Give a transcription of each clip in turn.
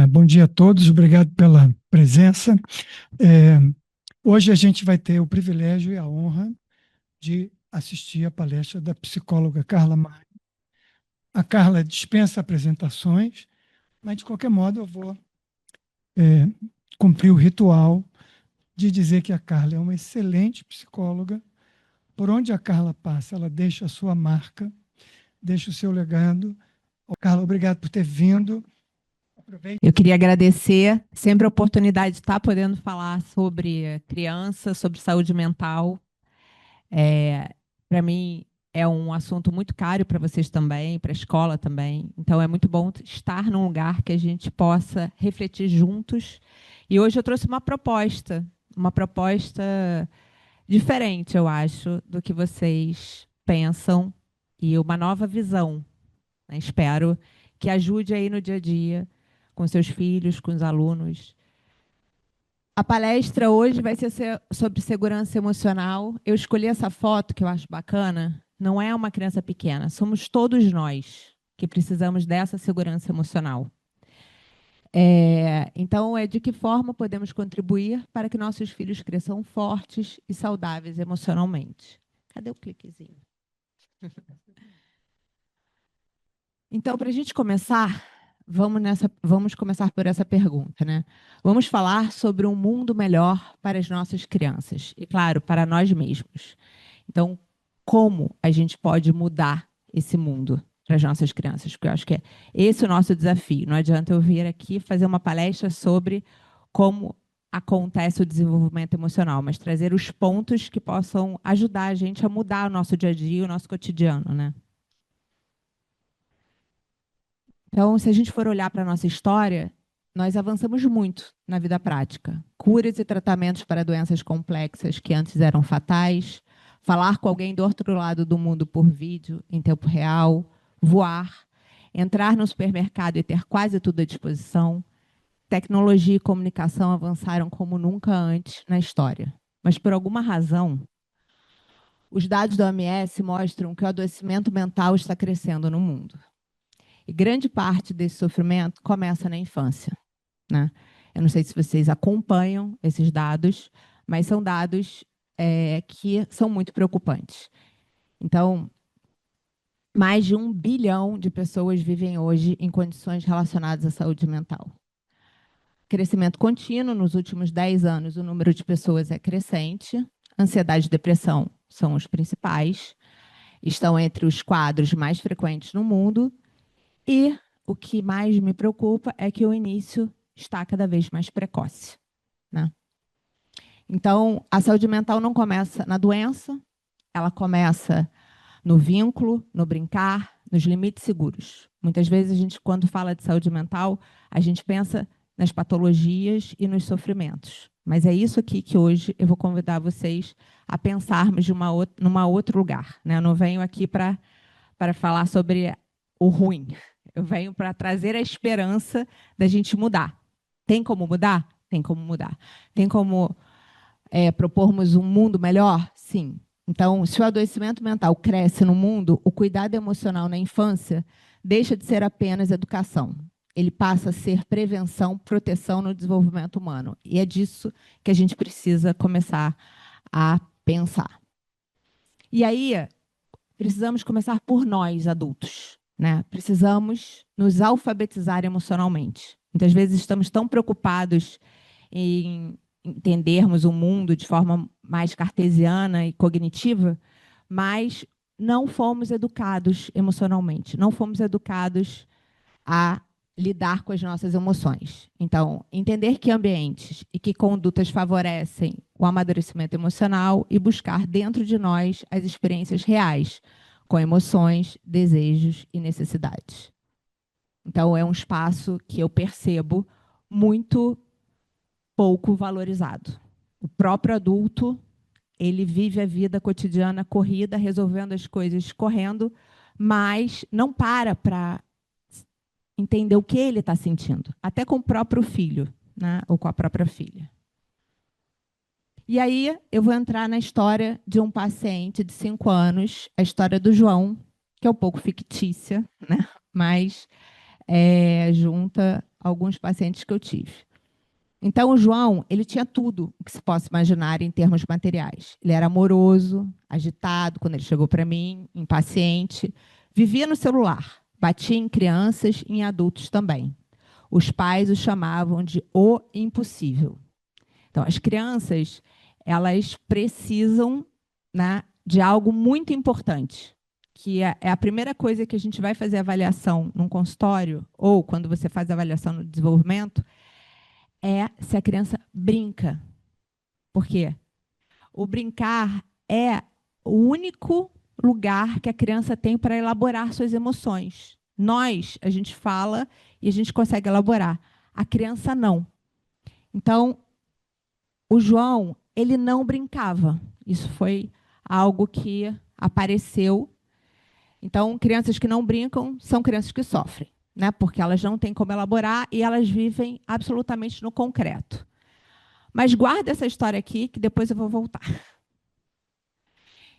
Bom dia a todos, obrigado pela presença. É, Hoje a gente vai ter o privilégio e a honra de assistir a palestra da psicóloga Carla Maia. A Carla dispensa apresentações, mas de qualquer modo eu vou é, cumprir o ritual de dizer que a Carla é uma excelente psicóloga. Por onde a Carla passa, ela deixa a sua marca, deixa o seu legado. Carla, obrigado por ter vindo. Aproveite. Eu queria agradecer sempre a oportunidade de estar podendo falar sobre criança, sobre saúde mental. Para mim, é um assunto muito caro para vocês também, para a escola também. Então, é muito bom estar num lugar que a gente possa refletir juntos. E hoje eu trouxe uma proposta diferente, eu acho, do que vocês pensam, e uma nova visão, né? Espero que ajude aí no dia a dia, com seus filhos, com os alunos. A palestra hoje vai ser sobre segurança emocional. Eu escolhi essa foto, que eu acho bacana. Não é uma criança pequena, somos todos nós que precisamos dessa segurança emocional. Então, de que forma podemos contribuir para que nossos filhos cresçam fortes e saudáveis emocionalmente? Cadê o cliquezinho? Então, para a gente começar, vamos começar por essa pergunta, né? Vamos falar sobre um mundo melhor para as nossas crianças e, claro, para nós mesmos. Então, como a gente pode mudar esse mundo para as nossas crianças? Porque eu acho que é esse o nosso desafio. Não adianta eu vir aqui fazer uma palestra sobre como acontece o desenvolvimento emocional, mas trazer os pontos que possam ajudar a gente a mudar o nosso dia a dia, o nosso cotidiano, né? Então, se a gente for olhar para a nossa história, nós avançamos muito na vida prática. Curas e tratamentos para doenças complexas que antes eram fatais, falar com alguém do outro lado do mundo por vídeo, em tempo real, voar, entrar no supermercado e ter quase tudo à disposição. Tecnologia e comunicação avançaram como nunca antes na história. Mas, por alguma razão, os dados da OMS mostram que o adoecimento mental está crescendo no mundo. E grande parte desse sofrimento começa na infância, né? Eu não sei se vocês acompanham esses dados, mas são dados que são muito preocupantes. Então, mais de 1 bilhão de pessoas vivem hoje em condições relacionadas à saúde mental. Crescimento contínuo, nos últimos 10 anos o número de pessoas é crescente, ansiedade e depressão são os principais, estão entre os quadros mais frequentes no mundo. E o que mais me preocupa é que o início está cada vez mais precoce, né? Então, a saúde mental não começa na doença, ela começa no vínculo, no brincar, nos limites seguros. Muitas vezes, a gente, quando fala de saúde mental, a gente pensa nas patologias e nos sofrimentos. Mas é isso aqui que hoje eu vou convidar vocês a pensarmos de numa outro lugar, né? Eu não venho aqui para falar sobre o ruim. Eu venho para trazer a esperança da gente mudar. Tem como mudar? Tem como mudar. Tem como propormos um mundo melhor? Sim. Então, se o adoecimento mental cresce no mundo, o cuidado emocional na infância deixa de ser apenas educação. Ele passa a ser prevenção, proteção no desenvolvimento humano. E é disso que a gente precisa começar a pensar. E aí, precisamos começar por nós, adultos, né? Precisamos nos alfabetizar emocionalmente. Muitas vezes estamos tão preocupados em entendermos o mundo de forma mais cartesiana e cognitiva, mas não fomos educados emocionalmente, não fomos educados a lidar com as nossas emoções. Então, entender que ambientes e que condutas favorecem o amadurecimento emocional e buscar dentro de nós as experiências reais, com emoções, desejos e necessidades. Então, é um espaço que eu percebo muito pouco valorizado. O próprio adulto, ele vive a vida cotidiana corrida, resolvendo as coisas correndo, mas não para entender o que ele está sentindo, até com o próprio filho, né? Ou com a própria filha. E aí eu vou entrar na história de um paciente de 5 anos, a história do João, que é um pouco fictícia, né? Mas junta alguns pacientes que eu tive. Então, o João, ele tinha tudo o que se possa imaginar em termos materiais. Ele era amoroso, agitado quando ele chegou para mim, impaciente, vivia no celular, batia em crianças e em adultos também. Os pais o chamavam de o impossível. Então, as crianças, elas precisam, né, de algo muito importante, que é a primeira coisa que a gente vai fazer avaliação num consultório, ou quando você faz avaliação no desenvolvimento, é se a criança brinca. Por quê? O brincar é o único lugar que a criança tem para elaborar suas emoções. Nós, a gente fala e a gente consegue elaborar. A criança não. Então, o João, ele não brincava. Isso foi algo que apareceu. Então, crianças que não brincam são crianças que sofrem, né? Porque elas não têm como elaborar e elas vivem absolutamente no concreto. Mas guarda essa história aqui, que depois eu vou voltar.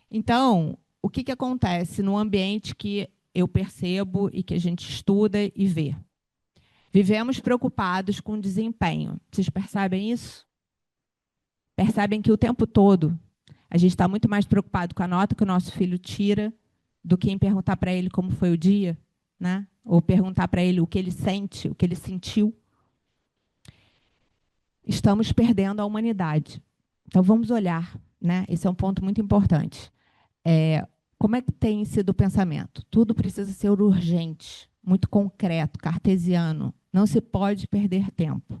Então, o que acontece no ambiente que eu percebo e que a gente estuda e vê? Vivemos preocupados com o desempenho. Vocês percebem isso? Percebem que o tempo todo a gente está muito mais preocupado com a nota que o nosso filho tira do que em perguntar para ele como foi o dia, né? Ou perguntar para ele o que ele sente, o que ele sentiu. Estamos perdendo a humanidade. Então, vamos olhar, né? Esse é um ponto muito importante. Como é que tem sido o pensamento? Tudo precisa ser urgente, muito concreto, cartesiano. Não se pode perder tempo.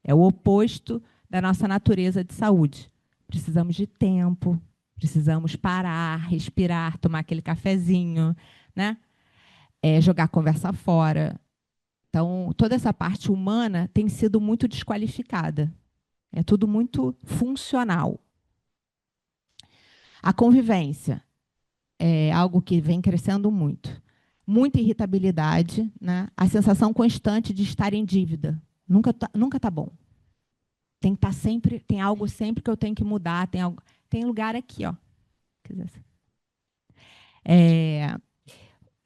É o oposto da nossa natureza de saúde. Precisamos de tempo, precisamos parar, respirar, tomar aquele cafezinho, né? Jogar a conversa fora. Então, toda essa parte humana tem sido muito desqualificada. É tudo muito funcional. A convivência é algo que vem crescendo muito. Muita irritabilidade, né? A sensação constante de estar em dívida. Nunca tá bom. Tem que estar sempre, tem algo sempre que eu tenho que mudar, tem lugar aqui, ó.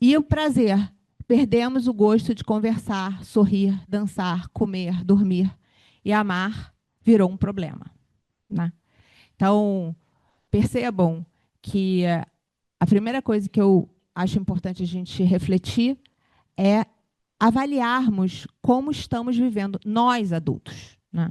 E o prazer. Perdemos o gosto de conversar, sorrir, dançar, comer, dormir. E amar virou um problema, né? Então, percebam que a primeira coisa que eu acho importante a gente refletir é avaliarmos como estamos vivendo, nós adultos, né?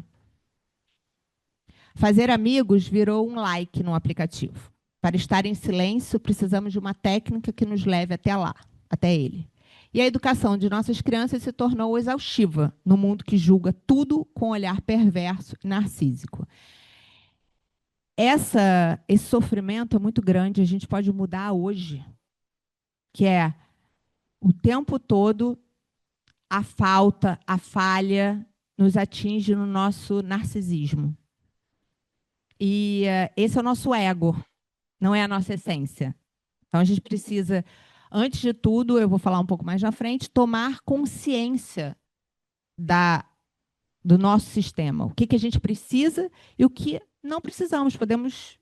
Fazer amigos virou um like no aplicativo. Para estar em silêncio, precisamos de uma técnica que nos leve até lá, até ele. E a educação de nossas crianças se tornou exaustiva no mundo que julga tudo com olhar perverso e narcísico. Esse sofrimento é muito grande, a gente pode mudar hoje, que é o tempo todo a falta, a falha nos atinge no nosso narcisismo. E esse é o nosso ego, não é a nossa essência. Então, a gente precisa, antes de tudo, eu vou falar um pouco mais na frente, tomar consciência do nosso sistema. O que a gente precisa e o que não precisamos. Podemos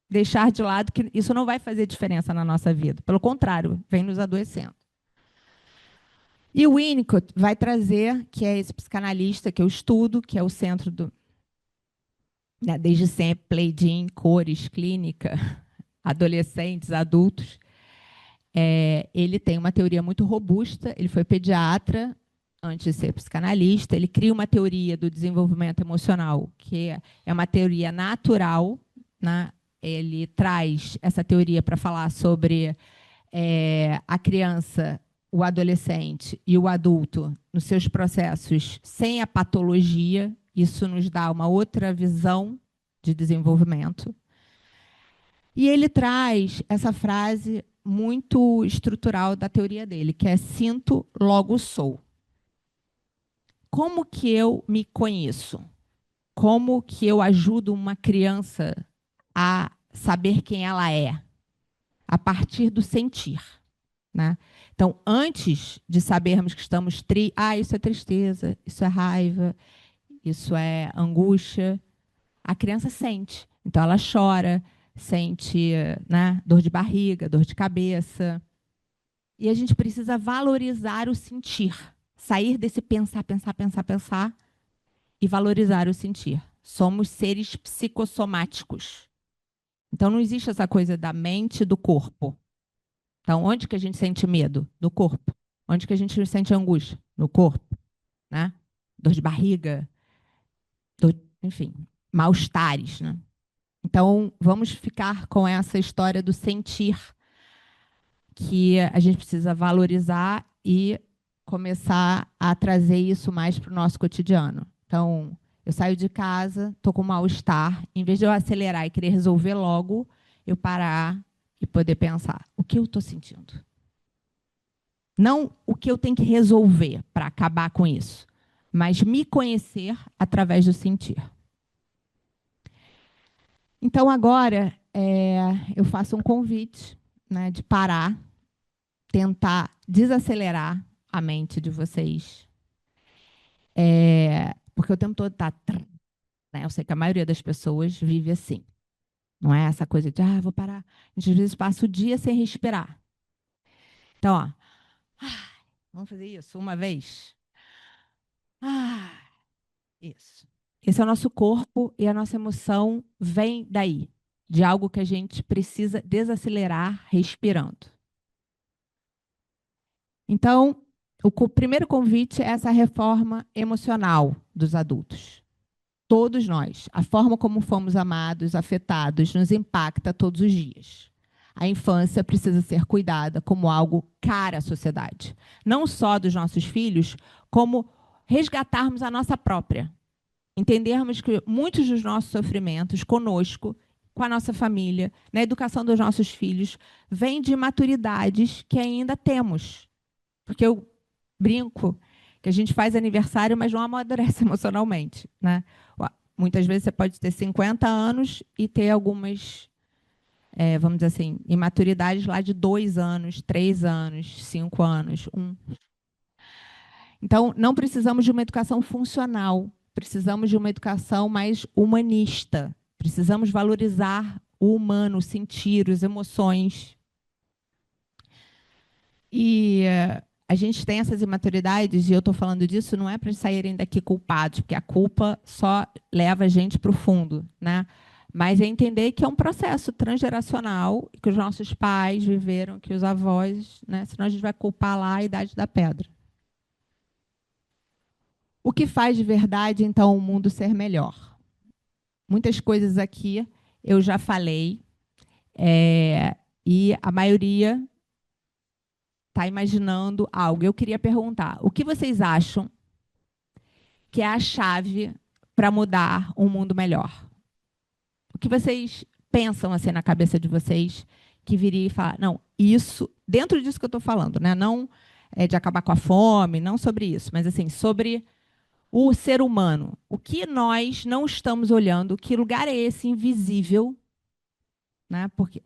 deixar de lado, que isso não vai fazer diferença na nossa vida. Pelo contrário, vem nos adoecendo. E o Winnicott vai trazer, que é esse psicanalista que eu estudo, que é o centro do... desde sempre, Play-Gym, cores, clínica, adolescentes, adultos. Ele tem uma teoria muito robusta, ele foi pediatra antes de ser psicanalista, ele cria uma teoria do desenvolvimento emocional, que é uma teoria natural, né? Ele traz essa teoria para falar sobre a criança, o adolescente e o adulto nos seus processos sem a patologia. Isso nos dá uma outra visão de desenvolvimento. E ele traz essa frase muito estrutural da teoria dele, que é sinto, logo sou. Como que eu me conheço? Como que eu ajudo uma criança a saber quem ela é? A partir do sentir, né? Então, antes de sabermos que estamos isso é tristeza, isso é raiva, isso é angústia, a criança sente. Então, ela chora, sente, né, dor de barriga, dor de cabeça. E a gente precisa valorizar o sentir, sair desse pensar, pensar, pensar, pensar e valorizar o sentir. Somos seres psicossomáticos. Então, não existe essa coisa da mente e do corpo. Então, onde que a gente sente medo? No corpo. Onde que a gente sente angústia? No corpo. Né? Dor de barriga, enfim, mal-estares. Né? Então, vamos ficar com essa história do sentir, que a gente precisa valorizar e começar a trazer isso mais para o nosso cotidiano. Então, eu saio de casa, estou com mal-estar, em vez de eu acelerar e querer resolver logo, eu parar e poder pensar, o que eu estou sentindo? Não o que eu tenho que resolver para acabar com isso, mas me conhecer através do sentir. Então, agora, eu faço um convite, né, de parar, tentar desacelerar a mente de vocês. Porque o tempo todo está... Né? Eu sei que a maioria das pessoas vive assim. Não é essa coisa de, vou parar. A gente, às vezes, passa o dia sem respirar. Então, ó, vamos fazer isso uma vez. Isso. Esse é o nosso corpo e a nossa emoção vem daí, de algo que a gente precisa desacelerar respirando. Então, o primeiro convite é essa reforma emocional dos adultos. Todos nós, a forma como fomos amados, afetados, nos impacta todos os dias. A infância precisa ser cuidada como algo caro à sociedade. Não só dos nossos filhos, como resgatarmos a nossa própria. Entendermos que muitos dos nossos sofrimentos conosco, com a nossa família, na educação dos nossos filhos, vêm de maturidades que ainda temos. Porque eu brinco que a gente faz aniversário, mas não amadurece emocionalmente. Né? Muitas vezes você pode ter 50 anos e ter algumas, vamos dizer assim, imaturidades lá de 2 anos, 3 anos, 5 anos, 1. Então, não precisamos de uma educação funcional, precisamos de uma educação mais humanista. Precisamos valorizar o humano, sentir as emoções. E a gente tem essas imaturidades, e eu estou falando disso, não é para saírem daqui culpados, porque a culpa só leva a gente para o fundo, né? Mas é entender que é um processo transgeracional, que os nossos pais viveram, que os avós, né? Senão a gente vai culpar lá a idade da pedra. O que faz de verdade, então, o mundo ser melhor? Muitas coisas aqui eu já falei, e a maioria está imaginando algo. Eu queria perguntar, o que vocês acham que é a chave para mudar um mundo melhor? O que vocês pensam assim na cabeça de vocês que viria e falar, não, isso, dentro disso que eu estou falando, né? Não de acabar com a fome, não sobre isso, mas assim, sobre o ser humano. O que nós não estamos olhando, que lugar é esse invisível, né? Porque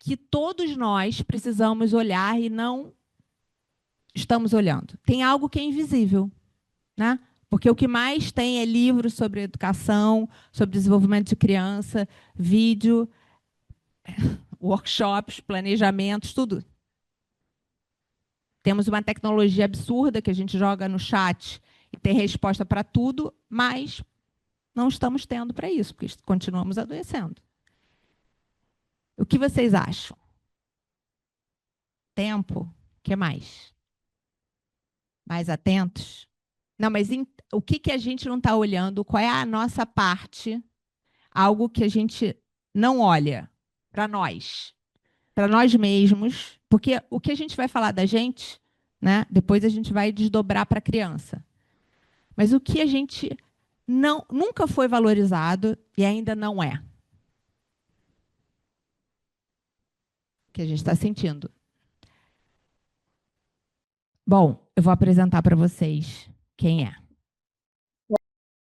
que todos nós precisamos olhar e não estamos olhando. Tem algo que é invisível, né? Porque o que mais tem é livros sobre educação, sobre desenvolvimento de criança, vídeo, workshops, planejamentos, tudo. Temos uma tecnologia absurda que a gente joga no chat e tem resposta para tudo, mas não estamos tendo para isso, porque continuamos adoecendo. O que vocês acham? Tempo? O que mais? Mais atentos? Não, mas o que a gente não está olhando? Qual é a nossa parte? Algo que a gente não olha para nós mesmos, porque o que a gente vai falar da gente, né? Depois a gente vai desdobrar para a criança. Mas o que a gente nunca foi valorizado e ainda não é? Que a gente está sentindo. Bom, eu vou apresentar para vocês quem é.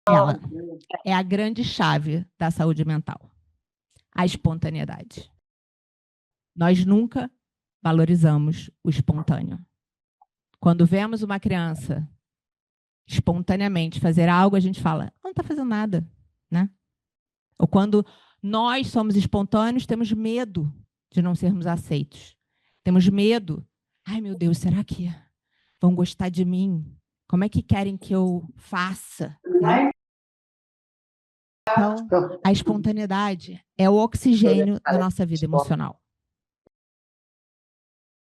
Ela é a grande chave da saúde mental. A espontaneidade. Nós nunca valorizamos o espontâneo. Quando vemos uma criança espontaneamente fazer algo, a gente fala, não está fazendo nada, né? Ou quando nós somos espontâneos, temos medo de não sermos aceitos. Temos medo. Ai, meu Deus, será que Vão gostar de mim? Como é que querem que eu faça? Né? Então, a espontaneidade é o oxigênio da nossa vida emocional.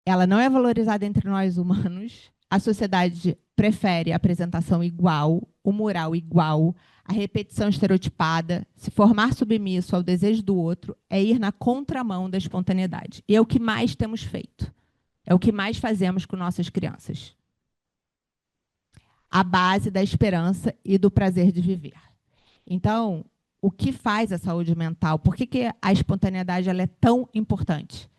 Ela não é valorizada entre nós humanos. A sociedade prefere a apresentação igual, o moral igual, a repetição estereotipada. Se formar submisso ao desejo do outro é ir na contramão da espontaneidade. E é o que mais temos feito. É o que mais fazemos com nossas crianças. A base da esperança e do prazer de viver. Então, o que faz a saúde mental? Por que a espontaneidade ela é tão importante?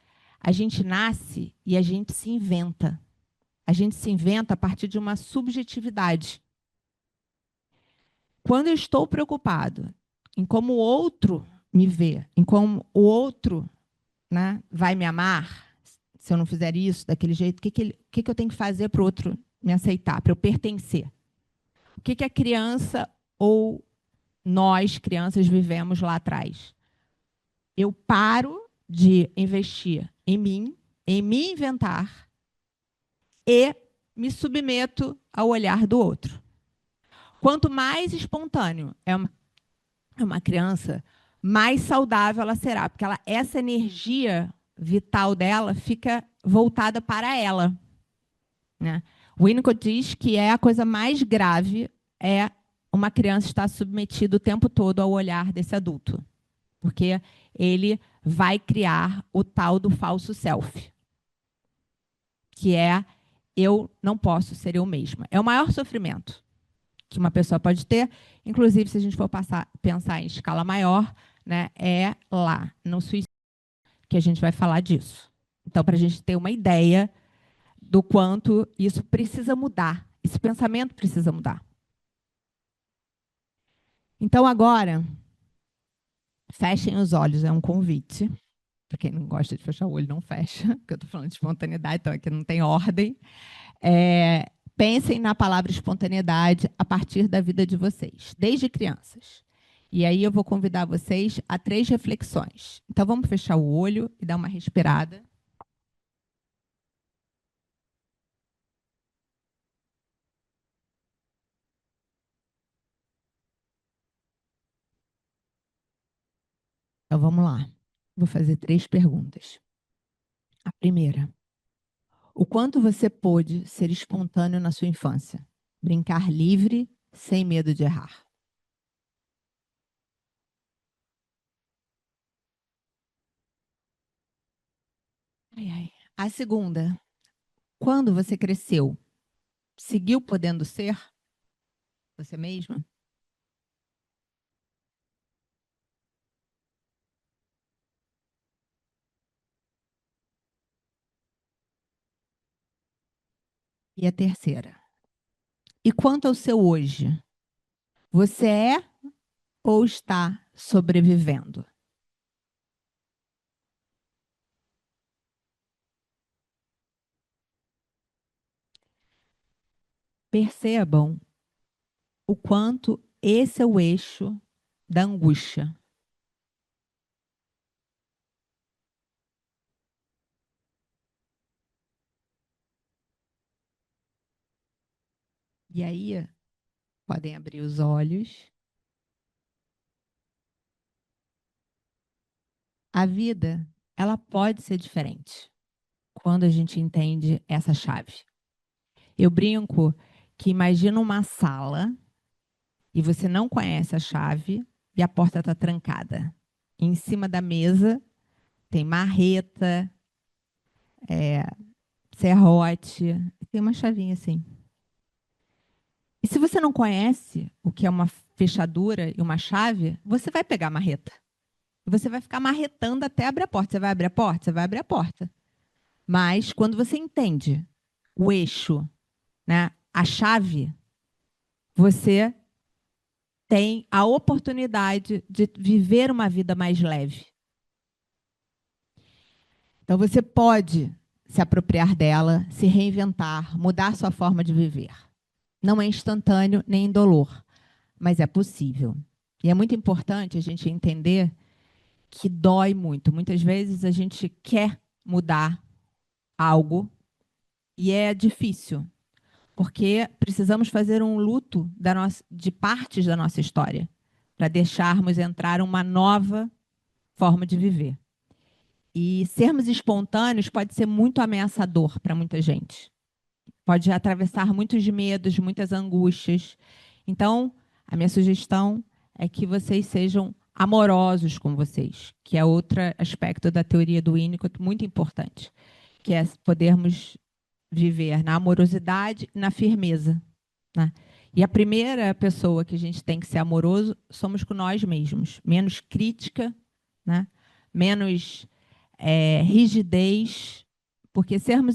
A gente nasce e a gente se inventa. A gente se inventa a partir de uma subjetividade. Quando eu estou preocupado em como o outro me vê, em como o outro, né, vai me amar, se eu não fizer isso, daquele jeito, o que eu tenho que fazer para o outro me aceitar, para eu pertencer? O que a criança ou nós, crianças, vivemos lá atrás? Eu paro de investir em mim, em me inventar, e me submeto ao olhar do outro. Quanto mais espontâneo é uma criança, mais saudável ela será, porque essa energia vital dela fica voltada para ela. Né? O Winnicott diz que a coisa mais grave é uma criança estar submetida o tempo todo ao olhar desse adulto, porque ele vai criar o tal do falso self, que é eu não posso ser eu mesma. É o maior sofrimento que uma pessoa pode ter, inclusive se a gente for pensar em escala maior, né, é lá no suicídio que a gente vai falar disso. Então, para a gente ter uma ideia do quanto isso precisa mudar, esse pensamento precisa mudar. Então, agora, fechem os olhos, é um convite. Para quem não gosta de fechar o olho, não fecha, porque eu estou falando de espontaneidade, então aqui não tem ordem. Pensem na palavra espontaneidade a partir da vida de vocês, desde crianças. E aí eu vou convidar vocês a 3 reflexões. Então, vamos fechar o olho e dar uma respirada. Então, vamos lá. Vou fazer 3 perguntas. A primeira: o quanto você pôde ser espontâneo na sua infância? Brincar livre, sem medo de errar. Ai, ai. A segunda: quando você cresceu, seguiu podendo ser você mesma? E a terceira: e quanto ao seu hoje? Você é ou está sobrevivendo? Percebam o quanto esse é o eixo da angústia. E aí, podem abrir os olhos. A vida, ela pode ser diferente quando a gente entende essa chave. Eu brinco que imagina uma sala e você não conhece a chave e a porta está trancada. E em cima da mesa tem marreta, serrote, tem uma chavinha assim. E se você não conhece o que é uma fechadura e uma chave, você vai pegar a marreta. E você vai ficar marretando até abrir a porta. Você vai abrir a porta? Você vai abrir a porta. Mas quando você entende o eixo, né, a chave, você tem a oportunidade de viver uma vida mais leve. Então você pode se apropriar dela, se reinventar, mudar sua forma de viver. Não é instantâneo nem indolor, mas é possível. E é muito importante a gente entender que dói muito. Muitas vezes a gente quer mudar algo e é difícil. porque precisamos fazer um luto de partes da nossa história, para deixarmos entrar uma nova forma de viver. E sermos espontâneos pode ser muito ameaçador para muita gente. Pode atravessar muitos medos, muitas angústias. Então, a minha sugestão é que vocês sejam amorosos com vocês, que é outro aspecto da teoria do Winnicott muito importante, que é podermos viver na amorosidade e na firmeza, né? E a primeira pessoa que a gente tem que ser amoroso somos com nós mesmos. Menos crítica, né? Menos rigidez, porque sermos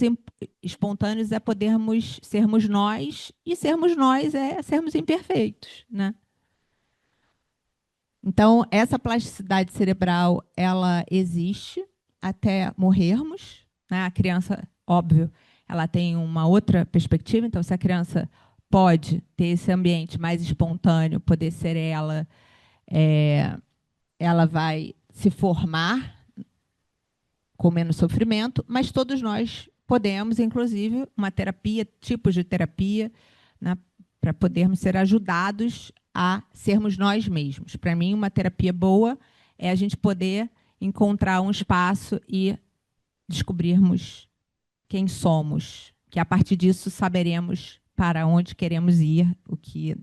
espontâneos é podermos sermos nós, e sermos nós é sermos imperfeitos, né? Então, essa plasticidade cerebral, ela existe até morrermos, né? A criança, óbvio, ela tem uma outra perspectiva, então se a criança pode ter esse ambiente mais espontâneo, poder ser ela, ela vai se formar com menos sofrimento, mas todos nós podemos, inclusive, uma terapia, tipos de terapia, né, para podermos ser ajudados a sermos nós mesmos. Para mim, uma terapia boa é a gente poder encontrar um espaço e descobrirmos quem somos, que a partir disso saberemos para onde queremos ir, o que,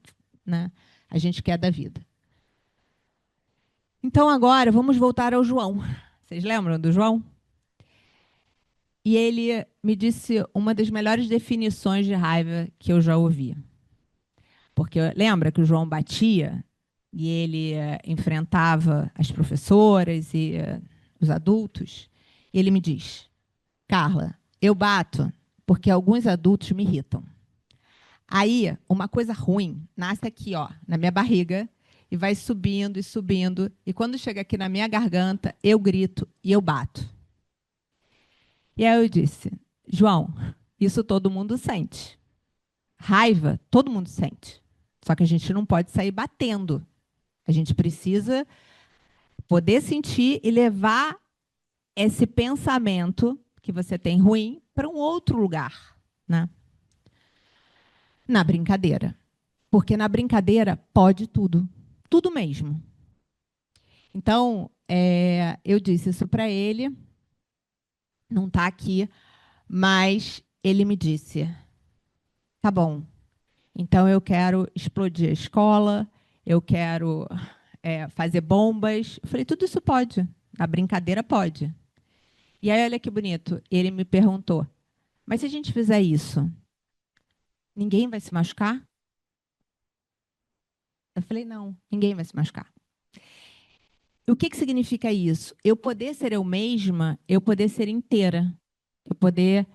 né, a gente quer da vida. Então, agora, vamos voltar ao João. Vocês lembram do João? E ele me disse uma das melhores definições de raiva que eu já ouvi. Porque lembra que o João batia e ele enfrentava as professoras e os adultos? E ele me diz: Carla, eu bato porque alguns adultos me irritam. Aí, uma coisa ruim nasce aqui, ó, na minha barriga, e vai subindo e subindo. E quando chega aqui na minha garganta, eu grito e eu bato. E aí eu disse: João, isso todo mundo sente. Raiva, todo mundo sente. Só que a gente não pode sair batendo. A gente precisa poder sentir e levar esse pensamento que você tem ruim para um outro lugar, né? Na brincadeira. Porque na brincadeira pode tudo. Tudo mesmo. Então, eu disse isso para ele. Não está aqui, mas ele me disse: tá bom, então eu quero explodir a escola, eu quero fazer bombas. Eu falei: tudo isso pode, na brincadeira pode. E aí, olha que bonito, ele me perguntou: mas se a gente fizer isso, ninguém vai se machucar? Eu falei: não, ninguém vai se machucar. E o que significa isso? Eu poder ser eu mesma, eu poder ser inteira, eu poder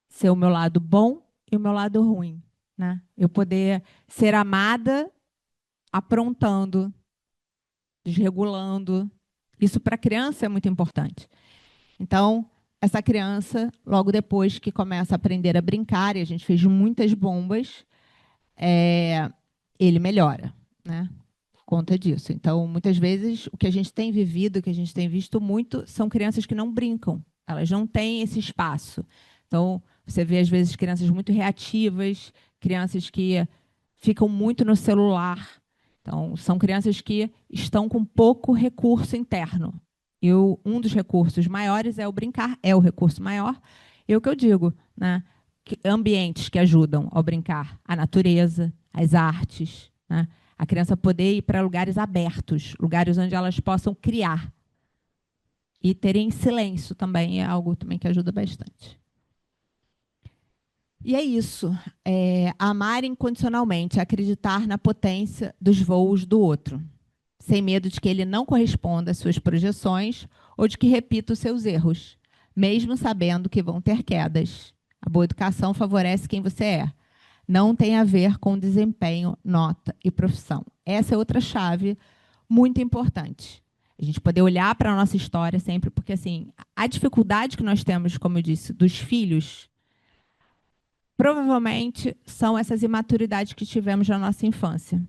ser o meu lado bom e o meu lado ruim, né? Eu poder ser amada aprontando, desregulando. Isso para a criança é muito importante. Então, essa criança, logo depois que começa a aprender a brincar, e a gente fez muitas bombas, ele melhora, né? Por conta disso. Então, muitas vezes, o que a gente tem vivido, o que a gente tem visto muito, são crianças que não brincam. Elas não têm esse espaço. Então, você vê, às vezes, crianças muito reativas, crianças que ficam muito no celular. Então, são crianças que estão com pouco recurso interno. E um dos recursos maiores é o brincar, é o recurso maior. E o que eu digo, né? Ambientes que ajudam ao brincar, a natureza, as artes, né? A criança poder ir para lugares abertos, lugares onde elas possam criar. E terem silêncio também é algo também que ajuda bastante. E é isso. Amar incondicionalmente, acreditar na potência dos voos do outro, sem medo de que ele não corresponda às suas projeções ou de que repita os seus erros, mesmo sabendo que vão ter quedas. A boa educação favorece quem você é. Não tem a ver com desempenho, nota e profissão. Essa é outra chave muito importante. A gente poder olhar para a nossa história sempre, porque assim, a dificuldade que nós temos, como eu disse, dos filhos, provavelmente são essas imaturidades que tivemos na nossa infância.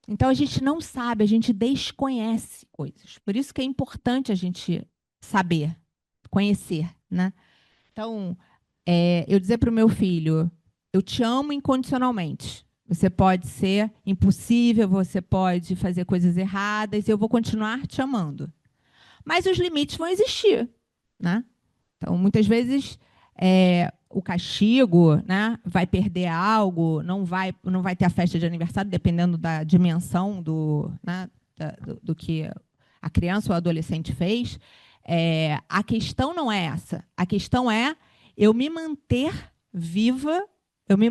Então, a gente não sabe, a gente desconhece coisas. Por isso que é importante a gente saber, conhecer, né? Então, eu dizer para o meu filho, eu te amo incondicionalmente. Você pode ser impossível, você pode fazer coisas erradas, e eu vou continuar te amando. Mas os limites vão existir, né? Então, muitas vezes, o castigo, né, vai perder algo, não vai ter a festa de aniversário, dependendo da dimensão né, do que a criança ou o adolescente fez. A questão não é essa. A questão é eu me manter viva, eu me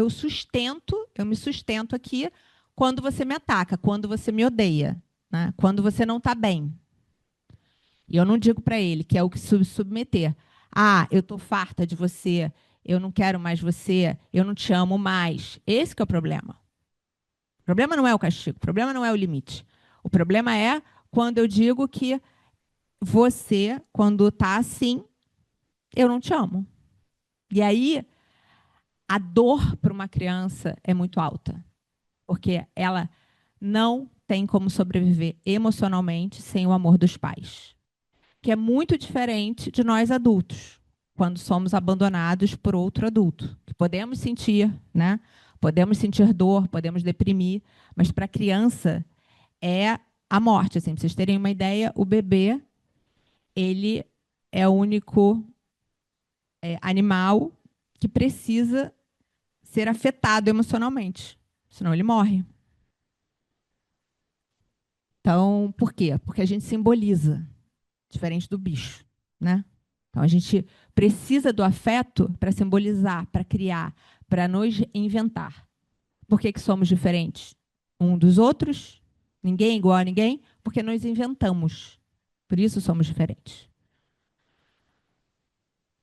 sustento aqui quando você me ataca, quando você me odeia, né, quando você não está bem. E eu não digo para ele que é o que se submeter. Ah, eu estou farta de você, eu não quero mais você, eu não te amo mais. Esse que é o problema. O problema não é o castigo, o problema não é o limite. O problema é quando eu digo que você, quando está assim, eu não te amo. E aí, a dor para uma criança é muito alta. Porque ela não tem como sobreviver emocionalmente sem o amor dos pais. Que é muito diferente de nós adultos, quando somos abandonados por outro adulto. Que podemos sentir, né? Podemos sentir dor, podemos deprimir, mas para a criança é a morte. Assim, para vocês terem uma ideia, o bebê ele é o único animal que precisa ser afetado emocionalmente, senão ele morre. Então, por quê? Porque a gente simboliza, diferente do bicho, né? Então, a gente precisa do afeto para simbolizar, para criar, para nos inventar. Por que somos diferentes um dos outros? Ninguém é igual a ninguém, porque nós inventamos. Por isso somos diferentes.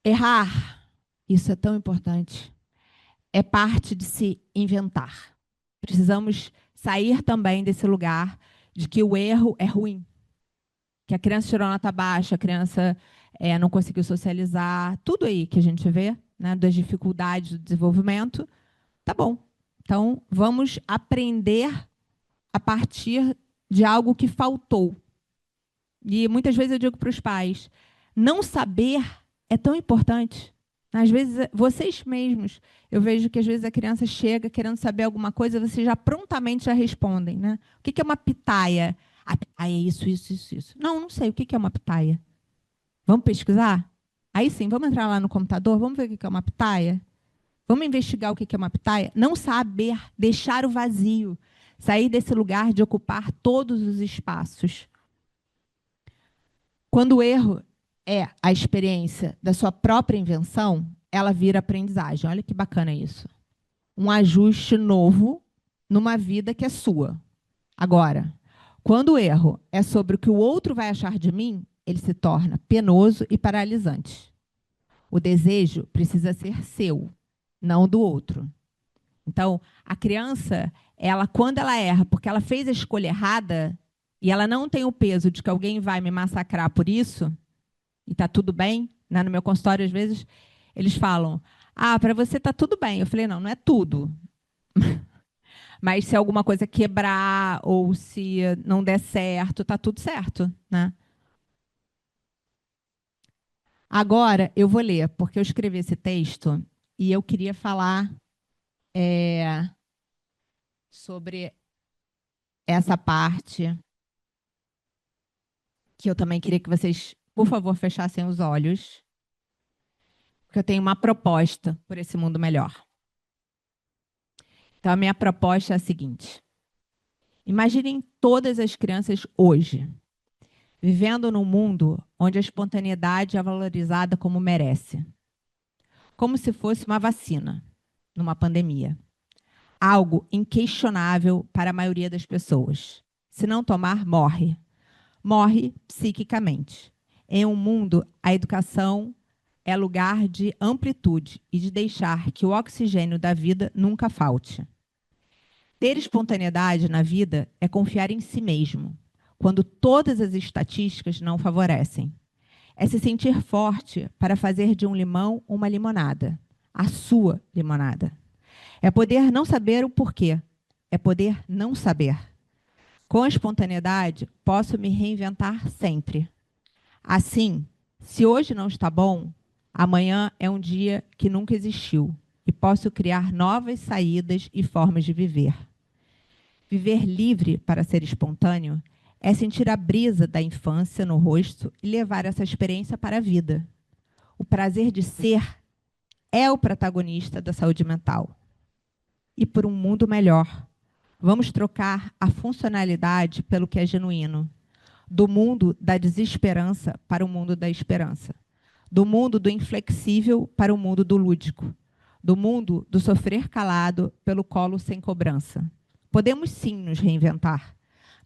Errar, isso é tão importante. É parte de se inventar. Precisamos sair também desse lugar de que o erro é ruim. Que a criança tirou nota baixa, a criança não conseguiu socializar, tudo aí que a gente vê, né, das dificuldades do desenvolvimento, tá bom. Então, vamos aprender a partir de algo que faltou. E muitas vezes eu digo para os pais, não saber é tão importante. Às vezes, vocês mesmos, eu vejo que às vezes a criança chega querendo saber alguma coisa, vocês já prontamente já respondem, né? O que é uma pitaia? A pitaia é isso, isso, isso, isso. Não sei o que é uma pitaia. Vamos pesquisar? Aí sim, vamos entrar lá no computador, vamos ver o que é uma pitaia? Vamos investigar o que é uma pitaia? Não saber, deixar o vazio, sair desse lugar de ocupar todos os espaços. Quando o erro é a experiência da sua própria invenção, ela vira aprendizagem. Olha que bacana isso. Um ajuste novo numa vida que é sua. Agora, quando o erro é sobre o que o outro vai achar de mim, ele se torna penoso e paralisante. O desejo precisa ser seu, não do outro. Então, a criança, quando ela erra porque ela fez a escolha errada e ela não tem o peso de que alguém vai me massacrar por isso, e está tudo bem, né? No meu consultório, às vezes, eles falam, para você está tudo bem. Eu falei, não é tudo. Mas se alguma coisa quebrar ou se não der certo, está tudo certo, né? Agora, eu vou ler, porque eu escrevi esse texto e eu queria falar sobre essa parte que eu também queria que vocês, por favor, fechassem os olhos, porque eu tenho uma proposta por esse mundo melhor. Então, a minha proposta é a seguinte. Imaginem todas as crianças hoje, vivendo num mundo onde a espontaneidade é valorizada como merece. Como se fosse uma vacina, numa pandemia. Algo inquestionável para a maioria das pessoas. Se não tomar, morre. Morre psiquicamente. Em um mundo, a educação é lugar de amplitude e de deixar que o oxigênio da vida nunca falte. Ter espontaneidade na vida é confiar em si mesmo, quando todas as estatísticas não favorecem. É se sentir forte para fazer de um limão uma limonada, a sua limonada. É poder não saber o porquê, é poder não saber. Com a espontaneidade, posso me reinventar sempre. Assim, se hoje não está bom, amanhã é um dia que nunca existiu. e posso criar novas saídas e formas de viver. Viver livre para ser espontâneo é sentir a brisa da infância no rosto e levar essa experiência para a vida. O prazer de ser é o protagonista da saúde mental. E por um mundo melhor, vamos trocar a funcionalidade pelo que é genuíno. Do mundo da desesperança para o mundo da esperança. Do mundo do inflexível para o mundo do lúdico. Do mundo do sofrer calado pelo colo sem cobrança. Podemos sim nos reinventar,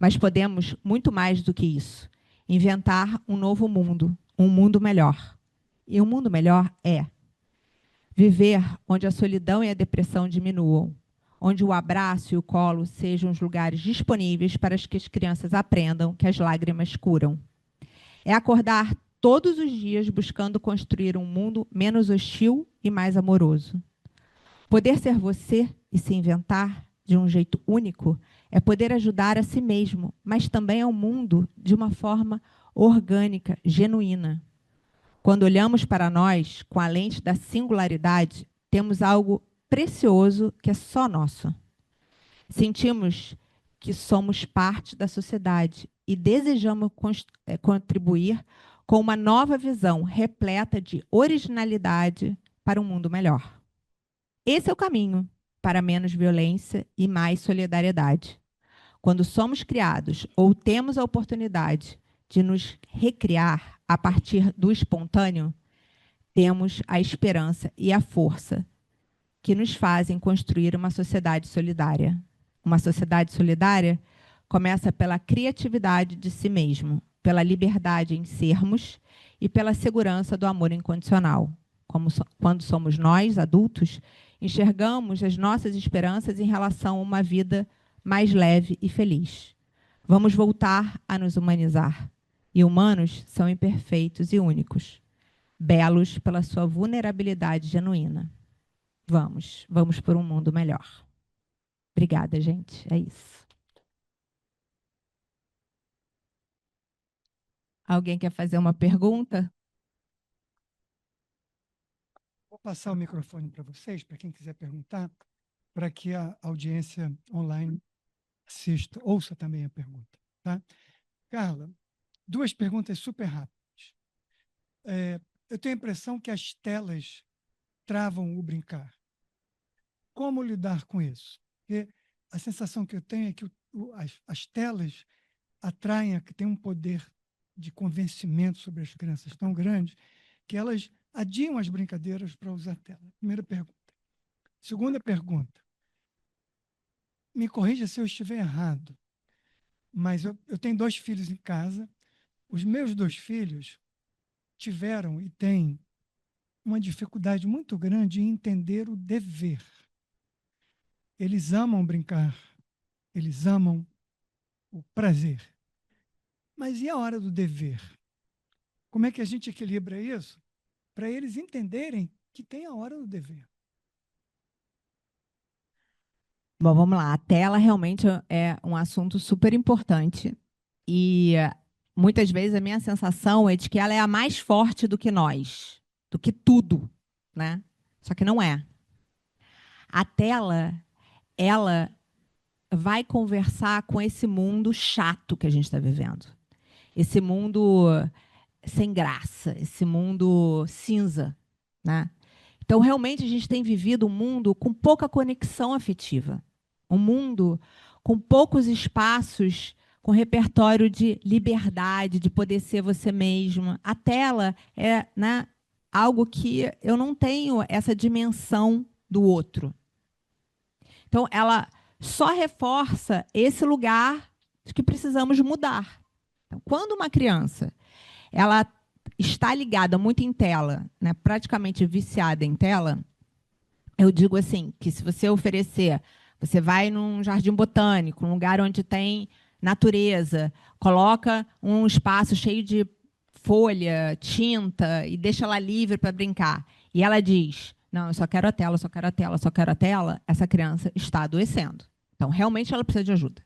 mas podemos muito mais do que isso. Inventar um novo mundo, um mundo melhor. E um mundo melhor é viver onde a solidão e a depressão diminuam, onde o abraço e o colo sejam os lugares disponíveis para que as crianças aprendam que as lágrimas curam. É acordar todos os dias buscando construir um mundo menos hostil e mais amoroso. Poder ser você e se inventar de um jeito único é poder ajudar a si mesmo, mas também ao mundo de uma forma orgânica, genuína. Quando olhamos para nós com a lente da singularidade, temos algo precioso que é só nosso. Sentimos que somos parte da sociedade e desejamos contribuir com uma nova visão repleta de originalidade para um mundo melhor. Esse é o caminho para menos violência e mais solidariedade. Quando somos criados ou temos a oportunidade de nos recriar a partir do espontâneo, temos a esperança e a força que nos fazem construir uma sociedade solidária. Uma sociedade solidária começa pela criatividade de si mesmo, pela liberdade em sermos e pela segurança do amor incondicional. Quando somos nós, adultos, enxergamos as nossas esperanças em relação a uma vida mais leve e feliz. Vamos voltar a nos humanizar. E humanos são imperfeitos e únicos, belos pela sua vulnerabilidade genuína. Vamos por um mundo melhor. Obrigada, gente. É isso. Alguém quer fazer uma pergunta? Vou passar o microfone para vocês, para quem quiser perguntar, para que a audiência online assista, ouça também a pergunta. Tá? Carla, 2 perguntas super rápidas. Eu tenho a impressão que as telas travam o brincar. Como lidar com isso? Porque a sensação que eu tenho é que as telas atraem, que tem um poder de convencimento sobre as crianças tão grande, que elas adiam as brincadeiras para usar a tela. Primeira pergunta. Segunda pergunta. Me corrija se eu estiver errado, mas eu tenho 2 filhos em casa. Os meus 2 filhos tiveram e têm uma dificuldade muito grande em entender o dever. Eles amam brincar, eles amam o prazer. Mas e a hora do dever? Como é que a gente equilibra isso para eles entenderem que tem a hora do dever? Bom, vamos lá. A tela realmente é um assunto super importante e muitas vezes a minha sensação é de que ela é a mais forte do que nós, do que tudo, né? Só que não é. A tela, ela vai conversar com esse mundo chato que a gente está vivendo. Esse mundo sem graça, esse mundo cinza, né? Então, realmente, a gente tem vivido um mundo com pouca conexão afetiva. Um mundo com poucos espaços, com repertório de liberdade, de poder ser você mesma. A tela é, né, algo que eu não tenho essa dimensão do outro. Então, ela só reforça esse lugar de que precisamos mudar. Então, quando uma criança ela está ligada muito em tela, né, praticamente viciada em tela, eu digo assim, que se você oferecer, você vai num jardim botânico, um lugar onde tem natureza, coloca um espaço cheio de folha, tinta e deixa ela livre para brincar. E ela diz, não, eu só quero a tela, só quero a tela, só quero a tela, essa criança está adoecendo. Então, realmente, ela precisa de ajuda.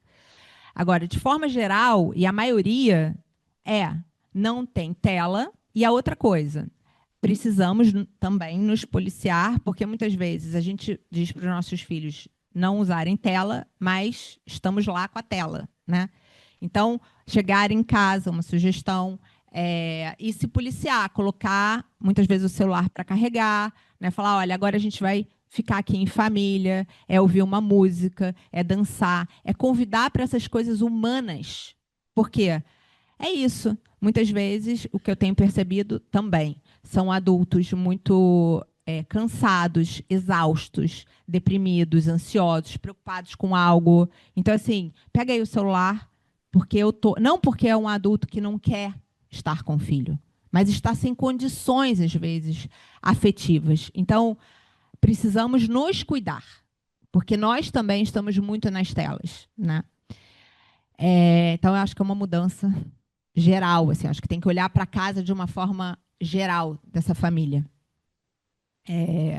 Agora, de forma geral, e a maioria não tem tela, e a outra coisa, precisamos também nos policiar, porque muitas vezes a gente diz para os nossos filhos não usarem tela, mas estamos lá com a tela, né? Então, chegar em casa, uma sugestão, e se policiar, colocar muitas vezes o celular para carregar, né? Falar, olha, agora a gente vai ficar aqui em família, é ouvir uma música, é dançar, é convidar para essas coisas humanas. Por quê? É isso. Muitas vezes, o que eu tenho percebido também, são adultos muito cansados, exaustos, deprimidos, ansiosos, preocupados com algo. Então, assim, pega aí o celular, porque eu tô. Não porque é um adulto que não quer estar com o filho, mas está sem condições, às vezes, afetivas. Então, precisamos nos cuidar, porque nós também estamos muito nas telas, né? Então, eu acho que é uma mudança geral, assim, acho que tem que olhar para a casa de uma forma geral dessa família.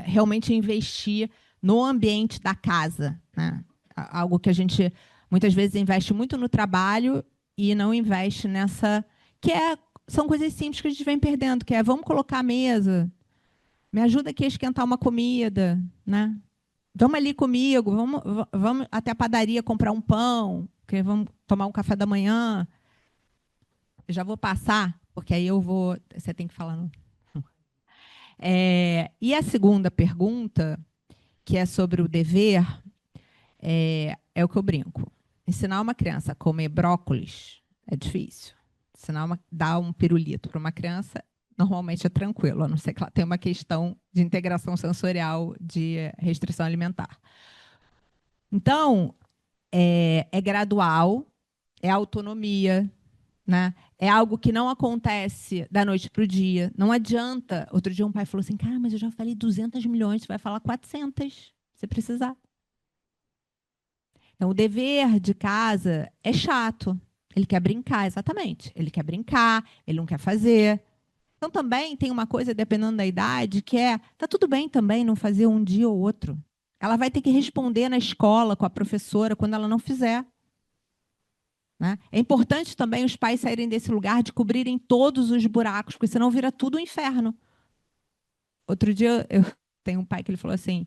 Realmente investir no ambiente da casa, né? Algo que a gente muitas vezes investe muito no trabalho e não investe nessa são coisas simples que a gente vem perdendo, que é vamos colocar a mesa, me ajuda aqui a esquentar uma comida, né? Vamos ali comigo, vamos até a padaria comprar um pão, que vamos tomar um café da manhã. Eu já vou passar, porque aí eu vou. Você tem que falar. Não. E a segunda pergunta, que é sobre o dever, é o que eu brinco. Ensinar uma criança a comer brócolis é difícil. Dar um pirulito para uma criança, normalmente é tranquilo, a não ser que ela tenha uma questão de integração sensorial, de restrição alimentar. Então, é gradual, é autonomia, né? É algo que não acontece da noite para o dia. Não adianta. Outro dia um pai falou assim, cara, mas eu já falei 200 milhões, você vai falar 400, se precisar. Então, o dever de casa é chato. Ele quer brincar, exatamente. Ele quer brincar, ele não quer fazer. Então, também tem uma coisa, dependendo da idade, que tá tudo bem também não fazer um dia ou outro. Ela vai ter que responder na escola com a professora quando ela não fizer. Né? É importante também os pais saírem desse lugar de cobrirem todos os buracos, porque senão vira tudo um inferno. Outro dia, eu tenho um pai que ele falou assim,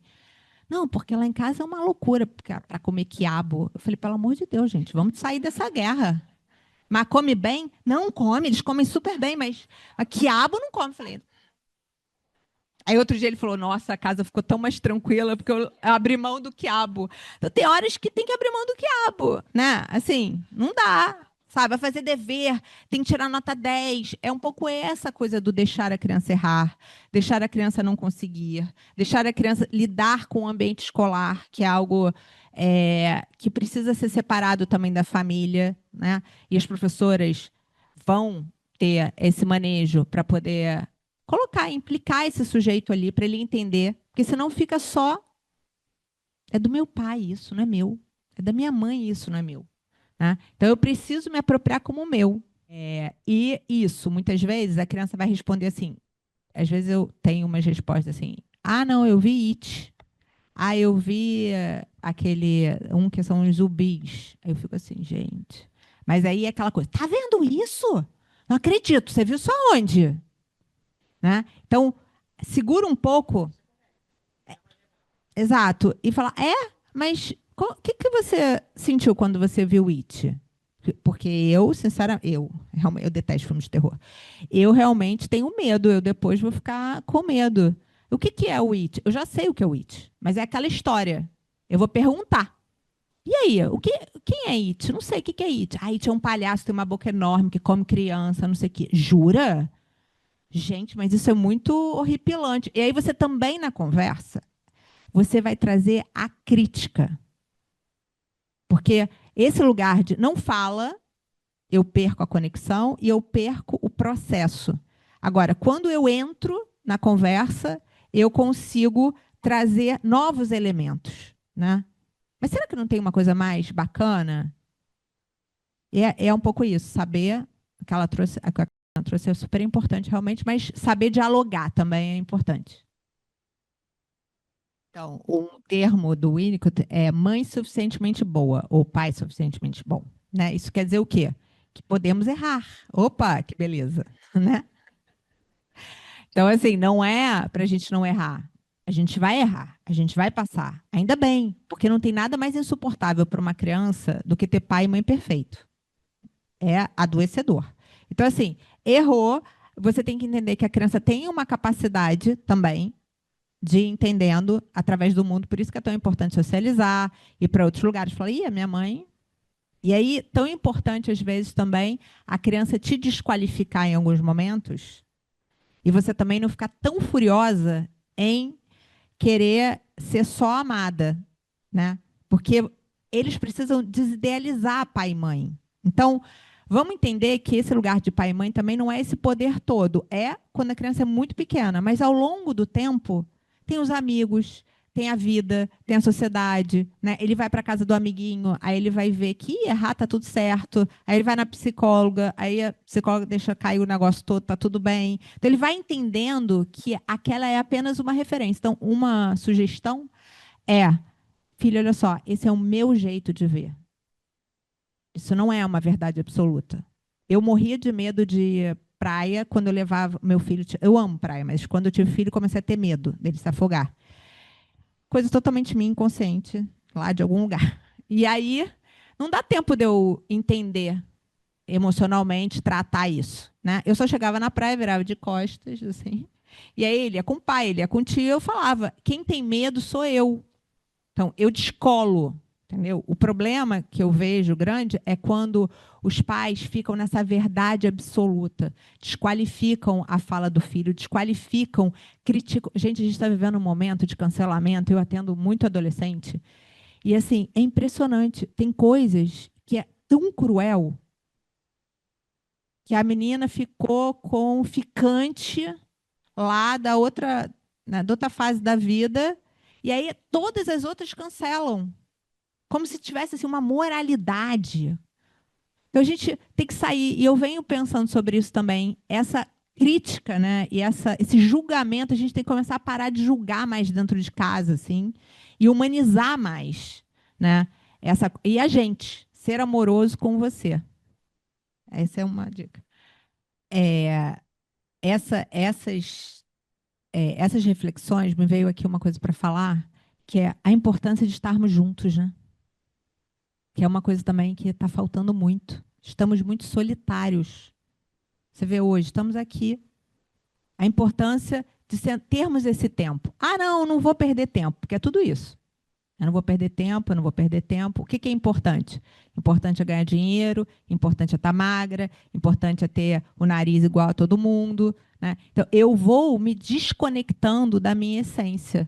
não, porque lá em casa é uma loucura para comer quiabo. Eu falei, pelo amor de Deus, gente, vamos sair dessa guerra. Mas come bem? Não come, eles comem super bem, mas quiabo não come. Eu falei. Aí outro dia ele falou, nossa, a casa ficou tão mais tranquila porque eu abri mão do quiabo. Então tem horas que tem que abrir mão do quiabo, né? Assim, não dá, sabe? Vai fazer dever, tem que tirar nota 10. É um pouco essa coisa do deixar a criança errar, deixar a criança não conseguir, deixar a criança lidar com o ambiente escolar, que é algo que precisa ser separado também da família, né? E as professoras vão ter esse manejo para poder colocar, implicar esse sujeito ali para ele entender, porque senão fica só é do meu pai isso, não é meu. É da minha mãe isso, não é meu. Né? Então eu preciso me apropriar como meu. E isso, muitas vezes a criança vai responder assim. Às vezes eu tenho umas respostas assim: ah, não, eu vi It. Ah, eu vi aquele que são os zumbis. Aí eu fico assim, gente. Mas aí é aquela coisa: tá vendo isso? Não acredito. Você viu só onde? Né? Então, segura um pouco. Exato. E fala, mas o que você sentiu quando você viu It? Porque eu, sinceramente, eu detesto filmes de terror. Eu realmente tenho medo, eu depois vou ficar com medo. O que é o It? Eu já sei o que é o It, mas é aquela história. Eu vou perguntar. E aí, quem é It? Não sei o que é It. Ah, It é um palhaço, tem uma boca enorme, que come criança, não sei o quê. Jura? Gente, mas isso é muito horripilante. E aí você também, na conversa, você vai trazer a crítica. Porque esse lugar de não fala, eu perco a conexão e eu perco o processo. Agora, quando eu entro na conversa, eu consigo trazer novos elementos. Né? Mas será que não tem uma coisa mais bacana? É um pouco isso, saber que ela trouxe é super importante realmente, mas saber dialogar também é importante. Então, um termo do Winnicott é mãe suficientemente boa ou pai suficientemente bom. Né? Isso quer dizer o quê? Que podemos errar. Opa, que beleza. Né? Então, assim, não é para a gente não errar. A gente vai errar, a gente vai passar. Ainda bem, porque não tem nada mais insuportável para uma criança do que ter pai e mãe perfeito. É adoecedor. Então, assim, errou, você tem que entender que a criança tem uma capacidade também de ir entendendo através do mundo, por isso que é tão importante socializar, ir para outros lugares. Falar, ih, a minha mãe. E aí, tão importante às vezes também a criança te desqualificar em alguns momentos e você também não ficar tão furiosa em querer ser só amada, né? Porque eles precisam desidealizar pai e mãe. Então, vamos entender que esse lugar de pai e mãe também não é esse poder todo. É quando a criança é muito pequena, mas ao longo do tempo tem os amigos, tem a vida, tem a sociedade, né? Ele vai para a casa do amiguinho, aí ele vai ver que errar tá tudo certo, aí ele vai na psicóloga, aí a psicóloga deixa cair o negócio todo, tá tudo bem. Então ele vai entendendo que aquela é apenas uma referência. Então, uma sugestão é, filho, olha só, esse é o meu jeito de ver. Isso não é uma verdade absoluta. Eu morria de medo de praia quando eu levava meu filho. Eu amo praia, mas quando eu tive filho, comecei a ter medo dele se afogar. Coisa totalmente minha, inconsciente, lá de algum lugar. E aí, não dá tempo de eu entender emocionalmente, tratar isso. Né? Eu só chegava na praia, virava de costas, assim. E aí ele ia com o pai, ele ia com o tio, eu falava: quem tem medo sou eu. Então, eu descolo. Entendeu? O problema que eu vejo grande é quando os pais ficam nessa verdade absoluta, desqualificam a fala do filho, desqualificam, criticam. Gente, a gente está vivendo um momento de cancelamento, eu atendo muito adolescente, e assim, é impressionante. Tem coisas que é tão cruel que a menina ficou com o ficante lá da outra, né, da outra fase da vida, e aí todas as outras cancelam como se tivesse assim, uma moralidade. Então a gente tem que sair, e eu venho pensando sobre isso também, essa crítica, né, e esse julgamento, a gente tem que começar a parar de julgar mais dentro de casa, assim, e humanizar mais, né? E a gente, ser amoroso com você. Essa é uma dica. É, essas reflexões, me veio aqui uma coisa para falar, que é a importância de estarmos juntos, né? Que é uma coisa também que está faltando muito. Estamos muito solitários. Você vê hoje, estamos aqui. A importância de termos esse tempo. Ah, não, não vou perder tempo, porque é tudo isso. Eu não vou perder tempo, eu não vou perder tempo. O que é importante? Importante é ganhar dinheiro, importante é estar magra, importante é ter o nariz igual a todo mundo. Né? Então, eu vou me desconectando da minha essência.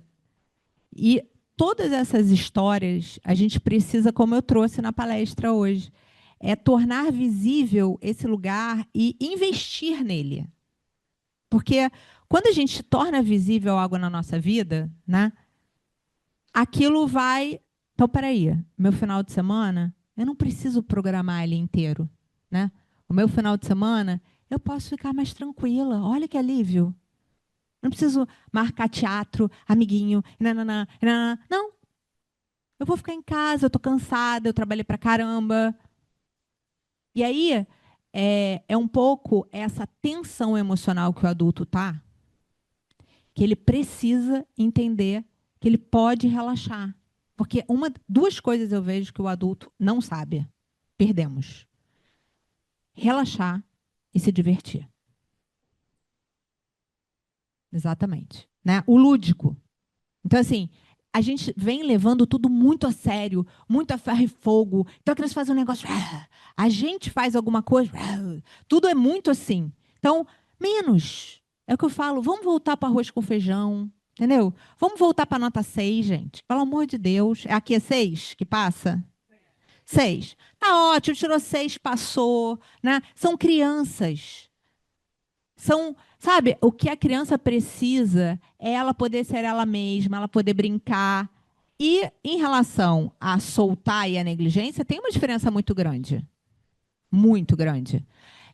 E todas essas histórias, a gente precisa, como eu trouxe na palestra hoje, é tornar visível esse lugar e investir nele. Porque quando a gente torna visível algo na nossa vida, né, aquilo vai... Então, peraí, meu final de semana, eu não preciso programar ele inteiro. Né? O meu final de semana, eu posso ficar mais tranquila. Olha que alívio. Não preciso marcar teatro, amiguinho, nananã, nananã. Não. Eu vou ficar em casa, eu estou cansada, eu trabalhei pra caramba. E aí é um pouco essa tensão emocional que o adulto tá, que ele precisa entender que ele pode relaxar. Porque duas coisas eu vejo que o adulto não sabe. Perdemos. Relaxar e se divertir. Exatamente. Né? O lúdico. Então, assim, a gente vem levando tudo muito a sério, muito a ferro e fogo. Então, a criança faz um negócio, a gente faz alguma coisa, tudo é muito assim. Então, menos. É o que eu falo, vamos voltar para arroz com feijão, entendeu? Vamos voltar para a nota 6, gente. Pelo amor de Deus. Aqui é 6 que passa? 6. Tá ótimo, tirou 6, passou. Né? São crianças. São, sabe, o que a criança precisa é ela poder ser ela mesma, ela poder brincar. E em relação a soltar e a negligência, tem uma diferença muito grande. Muito grande.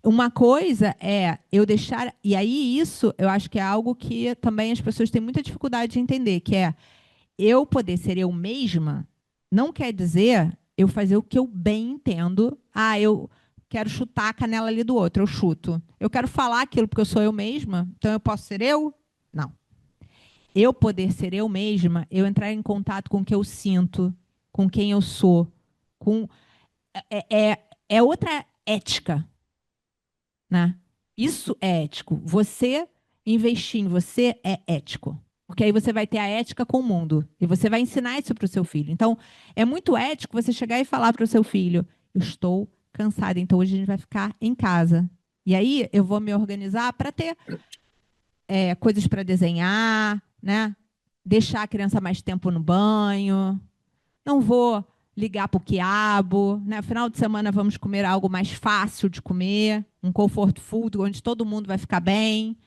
Uma coisa é eu deixar. E aí, isso eu acho que é algo que também as pessoas têm muita dificuldade de entender, que é eu poder ser eu mesma não quer dizer eu fazer o que eu bem entendo. Ah, eu quero chutar a canela ali do outro, eu chuto. Eu quero falar aquilo porque eu sou eu mesma, então eu posso ser eu? Não. Eu poder ser eu mesma, eu entrar em contato com o que eu sinto, com quem eu sou, com é outra ética, né? Isso é ético. Você investir em você é ético. Porque aí você vai ter a ética com o mundo. E você vai ensinar isso para o seu filho. Então, é muito ético você chegar e falar para o seu filho: eu estou cansada, então hoje a gente vai ficar em casa. E aí eu vou me organizar para ter coisas para desenhar, né? Deixar a criança mais tempo no banho. Não vou ligar para o quiabo, né? Final de semana vamos comer algo mais fácil de comer, um comfort food onde todo mundo vai ficar bem.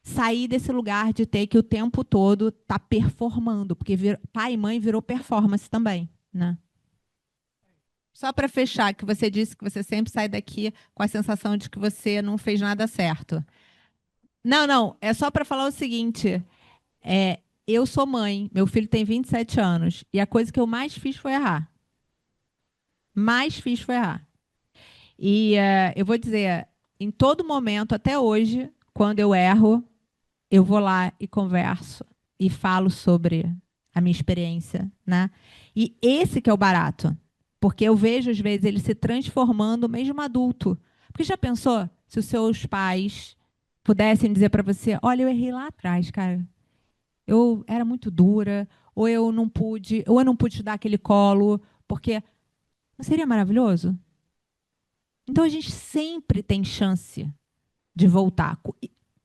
Sair desse lugar de ter que o tempo todo tá performando, porque pai e mãe virou performance também, né? Só para fechar, que você disse que você sempre sai daqui com a sensação de que você não fez nada certo. Não, não, é só para falar o seguinte, eu sou mãe, meu filho tem 27 anos, e a coisa que eu mais fiz foi errar. Mais fiz foi errar. E eu vou dizer, em todo momento, até hoje, quando eu erro, eu vou lá e converso e falo sobre a minha experiência, né? E esse que é o barato, porque eu vejo às vezes ele se transformando mesmo adulto. Porque já pensou se os seus pais pudessem dizer para você, olha, eu errei lá atrás, cara. Eu era muito dura, ou eu não pude te dar aquele colo, porque não seria maravilhoso? Então a gente sempre tem chance de voltar,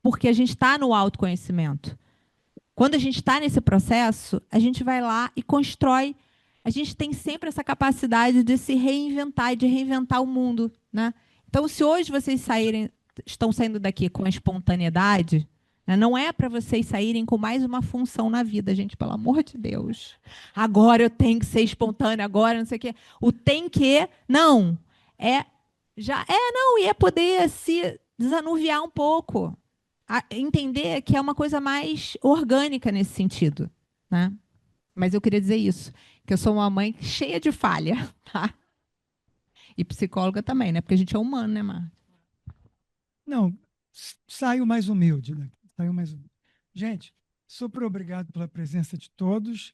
porque a gente está no autoconhecimento. Quando a gente está nesse processo, a gente vai lá e constrói. A gente tem sempre essa capacidade de se reinventar e de reinventar o mundo, né? Então, se hoje estão saindo daqui com a espontaneidade, né, não é para vocês saírem com mais uma função na vida, gente, pelo amor de Deus. Agora eu tenho que ser espontânea, agora não sei o quê. O tem que, não. É não, e é poder se desanuviar um pouco, entender que é uma coisa mais orgânica nesse sentido, né? Mas eu queria dizer isso, que eu sou uma mãe cheia de falha, tá? E psicóloga também, né? Porque a gente é humano, né, Marta? Não, saio mais humilde daqui. Saio mais humilde. Gente, super obrigado pela presença de todos.